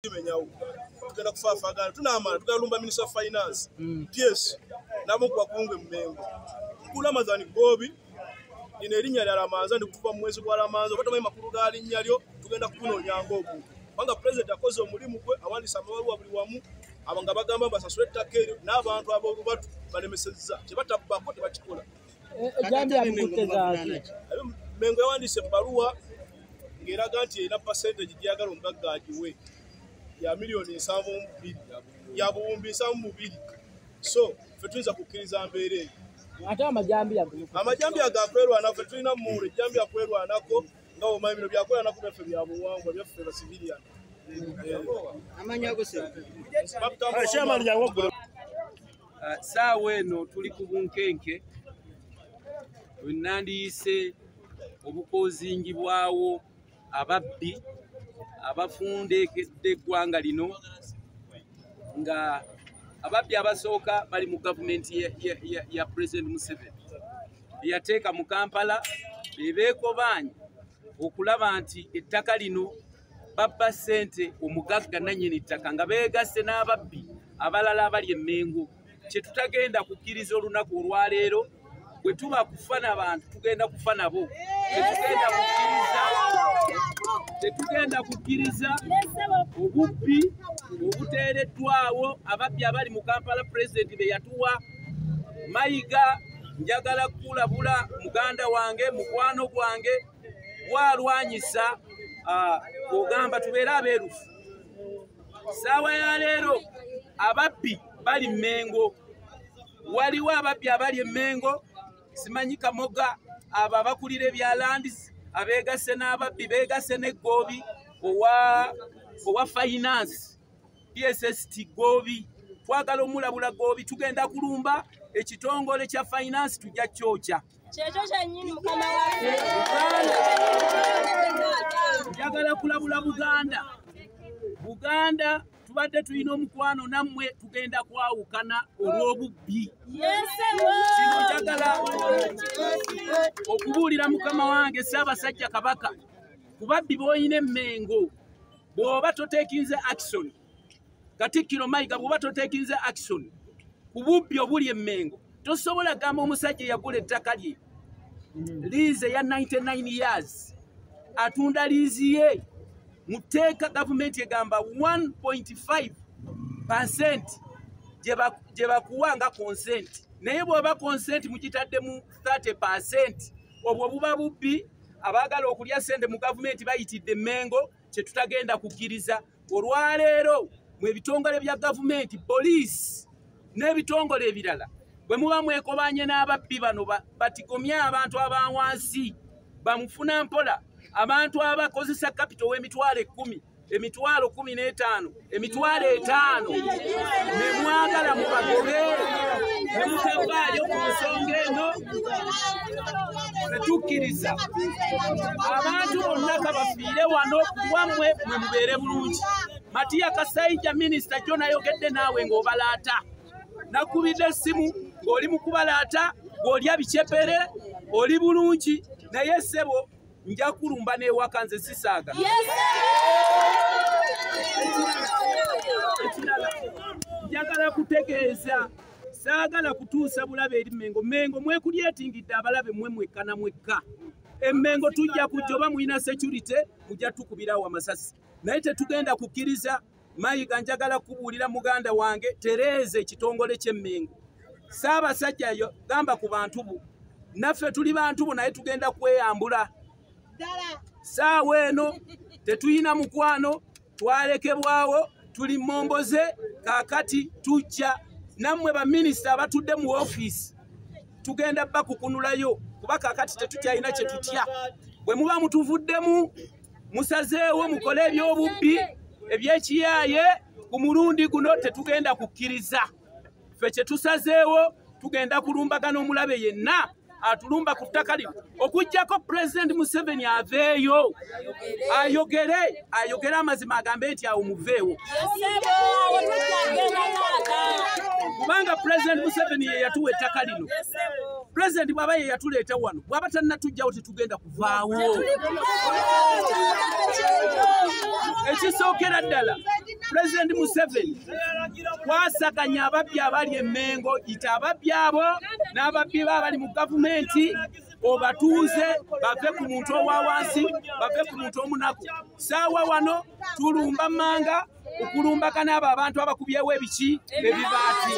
Tugenda kufaafagana tunaamala tugalumba Minister of Finance PS nabo kwa kunge Mmengo kula mazani gobi ine erinnya lya Lamaza ndikutuva mu mwezi gwa Lamaza okatomaye makulu ga linnya lyo tugenda kunonya ngobu panga president akoze omulimu gwe awandisa amabaluwa buli wamu abanga bagamba basasule ettaka eryo n'abantu ab'olubatu balemesezza kyebatabako tebakikola jambi amukutezaki Mmengo yawandise ebbaluwa ng'eraga nti erina percentage gyagala omugagga agiwe ya milioni 72 ya buwumbi 72 so fetunza kukkiriza mbeere ate amajambi agakwerwa naffe tulina mule ejambi akwerwa nako nga omanyi bino byakola nako byaffe bya buwangwa byaffe ba civilian amanya gose saawa eno tuli ku bunkenke wenandiyise obukozingibwawo ababbi abafundekedde eggwanga lino nga ababbi abasooka bali mu gavumenti ya President Museveni yateeka mu Kampala bebeekobanye okulaba nti ettaka lino babba ssente omugagga nannyini ttaka nga beegasse n'ababbi abalala abali e Mmengo kye tutagenda kukkiriza olunaku olwaleero bwe tuba kufa n'abantu tugenda kufa nabo tetugenda kukkiriza obubbi obuteereddwawo ababbi abali mu Kampala President be yatuwa Mayiga njagala kulabula muganda wange mukwano gwange walwanyisa ogamba tubeere abeerufu saawa ya leero ababbi bali Mmengo waliwo ababbi abali e Mmengo simanyi Kamoga abo abakulira ebya landis abeegasse n'ababbi beegasse n'eggobi owa finance PSST Gobi twagala omulabula Gobi tugenda kulumba ekitongole kya finance tujja kyokya kyekyo kyennyini mukama wange njagala kulabula Buganda tubadde tulina omukwano nammwe tugenda kwawukana olw'obubbi kino njagala okubuulira mukama wange Ssaabasajja Kabaka ku babbi b'olina e Mmengo bw'oba toteekinze action Katikkiro Mayiga bw'oba toteekinze action ku bubbi obuli e Mmengo tosobola gamba omusajja eyagula ettaka lye liize ya 99 years atunda liizi ye mu tteeka gavumenti egamba 1.5% gye bakuwa nga consent naye bw'oba consent mugitadde mu 30% obwo buba bubbi abaagala okulya ssente mu gavumenti bayitidde Mmengo kye tutagenda kukkiriza olwaleero mu ebitongole bya gavumenti poliisi n'ebitongole ebirala bwe muba mwekobanye n'ababbi bano batigomye abantu abawansi bamufuna mpola abantu abakozesa kapito w'emitwalo 10 emitwalo 15 emitwalo 5 ne mwagala mubagobe ne mutavaayo ku nsonga eno tetukkiriza abantu bonna kabafiire wano kuwammwe mwe mubeere bulungi Matiya Kasaija minisita gyo nayogedde naawe ng'obalaata nakubidde essimu ng'oli mu kubalaata ng'olya bicepere oli bulungi naye ssebo nja kulumba n'ewaka nze sisaaga njagala kutegeeza saagala kutuusa bulabe eri Mmengo mwekulyetingidde abalabe mwekka na mwekka e Mmengo tujja kujja oba mulina security mujja tukubirawo amasasi naye tetugenda kukkiriza Mayiga njagala kubuulira muganda wange tereeze ekitongole ky'e Mmengo Ssaabasajja yo gamba ku bantu bo naffe tuli bantu bo naye tugenda kweyambula saawa eno tetuyina mukwano twalekebwawo tuli momboze kaakati tujja nammwe baminisita abatudde mu ofiisi tugenda bakukunulayo kuba kaakati tetukyalina kye tutya bwe muba mutuvuddemu musazeewo mukole eby'obubbi ebyekiyaaye ku mulundi guno tetugenda kukkiriza ffe kye tusazeewo tugenda kulumbagana omulabe yenna atulumba ku ttaka lino okujjako President Museveni aveeyo ayogere amazima agambe nti awo muveewo kubanga President Museveni ye yatuwa ettaka lino President bwaba ye yatuleeta wano bwaba tannatujjawo tetugenda kuvaawo. Ekisookera ddala President Museveni kwasaganya ababbi abali e Mengo, ita ababbi abo n'ababbi abali mu gavumenti obatuuze bave ku muntu owa wansi bave ku muntu omunaku. Saawa wano tulumba manga okulumbagana abo abantu abakubyewo ebiki ebibaati.